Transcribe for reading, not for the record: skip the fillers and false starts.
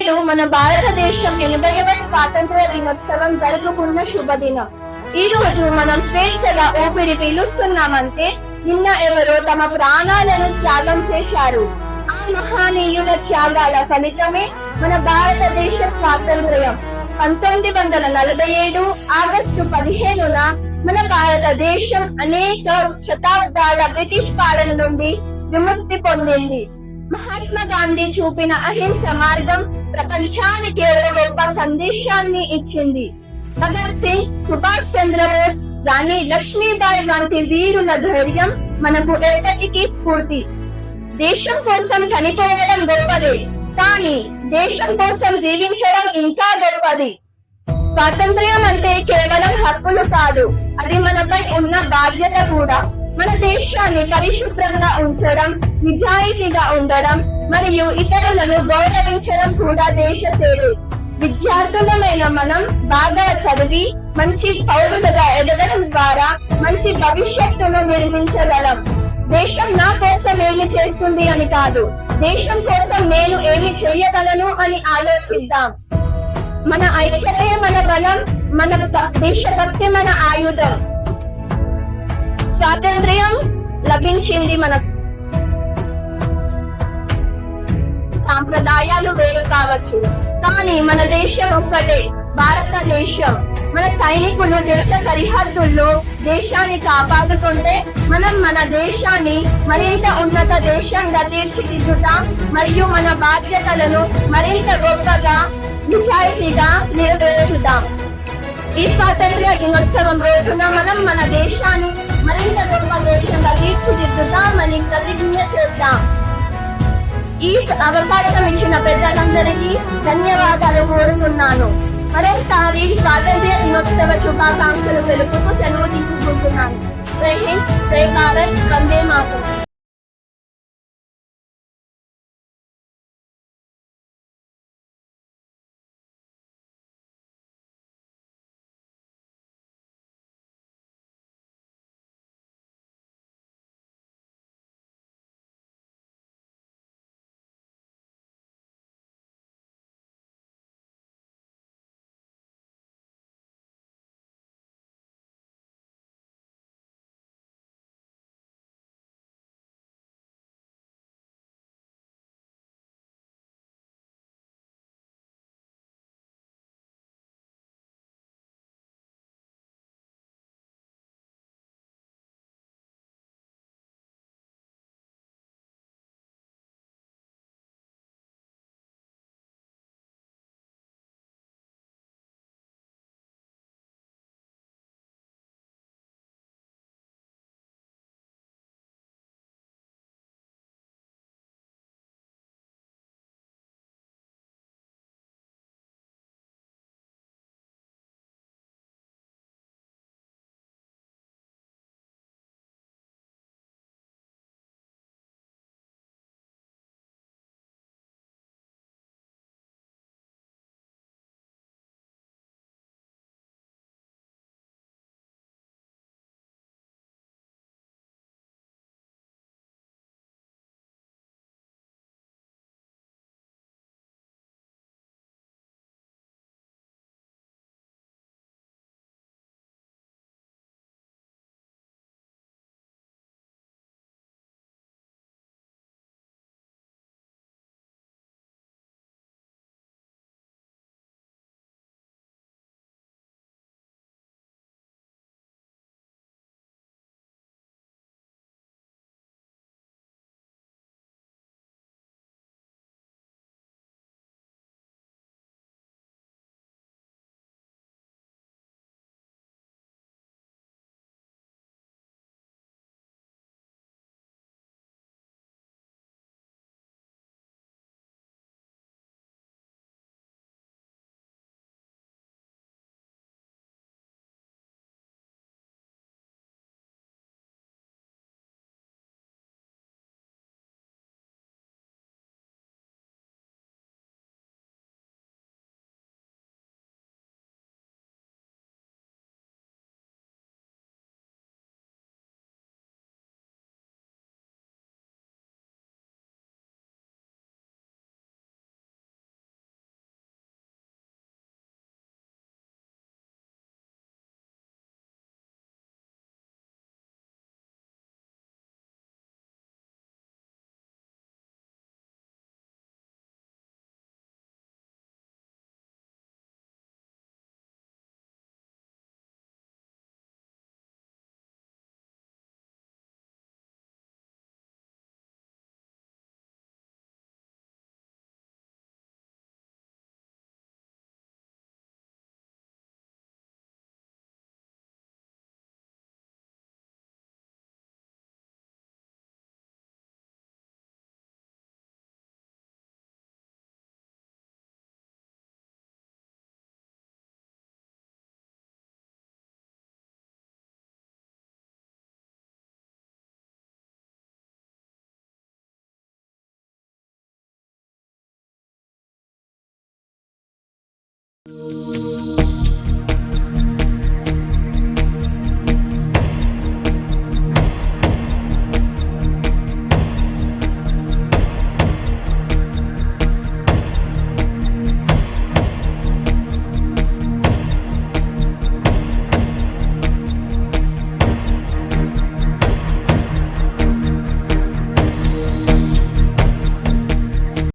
నేడు మన భారతదేశం 80వ స్వాతంత్ర దినోత్సవం జరుపుకున్న శుభదినం. ఈ రోజు మనం స్వేచ్ఛగా ఊపిరి పీలుస్తున్నామంటే నిన్న ఎవరో తమ ప్రాణాలను త్యాగం చేశారు. ఆ మహానీయుల త్యాగాల ఫలితమే మన భారతదేశ స్వాతంత్ర్యం. 1947 ఆగస్టు 15న మన భారతదేశం అనేక శతాబ్దాల బ్రిటిష్ పాలన నుండి విముక్తి పొందింది. మహాత్మా గాంధీ చూపిన అహింస మార్గం ప్రపంచానికి ఒక గొప్ప సందేశాన్ని ఇచ్చింది. భగత్ సింగ్, సుభాష్ చంద్రబోస్, రాణి లక్ష్మీబాయి వంటి వీరుల ధైర్యం మనకు ఎప్పటికీ స్ఫూర్తి. దేశం కోసం చనిపోవడం గొప్పదే, కానీ దేశం కోసం జీవించడం ఇంకా గొప్పది. స్వాతంత్ర్యం అంటే కేవలం హక్కులు కాదు, అది మనపై ఉన్న బాధ్యత కూడా. మన దేశాన్ని పరిశుభ్రంగా ఉంచడం, నిజాయితీగా ఉండడం మరియు ఇతరులను గౌరవించడం కూడా దేశ సేవే. విద్యార్థులమైన మనం బాగా చదివి మంచి పౌరులుగా ఎదగడం ద్వారా మంచి భవిష్యత్తును నిర్మించగలం. దేశం నా కోసం ఏమి చేస్తుంది అని కాదు, దేశం కోసం నేను ఏమి చేయగలను అని ఆలోచిద్దాం. మన ఐక్యతే మన బలం, మన దేశభక్తి మన ఆయుధం. స్వాతంత్ర్యం లభించింది మనకు. సాంప్రదాయాలు వేరు కావచ్చు, కానీ మన దేశం ఒక్కటే, భారతదేశం. మన సైనికులు దేశ సరిహద్దుల్లో దేశాన్ని కాపాడుతుంటే మనం మన దేశాన్ని మరింత ఉన్నత దేశంగా తీర్చిదిద్దుతాం మరియు మన బాధ్యతలను మరింత గొప్పగా నిజాయితీగా నెరవేర్చుదాం. ఈ స్వాతంత్ర్య దినోత్సవం రోజున మనం మన దేశాన్ని మరింత గొప్ప దేశంగా తీర్చిదిద్దుతామని ప్రతిజ్ఞ చేద్దాం. ఈ అవకాశం ఇచ్చిన పెద్దలందరికీ ధన్యవాదాలు కోరుతున్నాను. మరోసారి స్వాతంత్ర్య దినోత్సవ శుభాకాంక్షలు తెలుపుతూ సెలవు తీసుకుంటున్నాను. జై హింద్, జై భారత్, వందే మాతరం.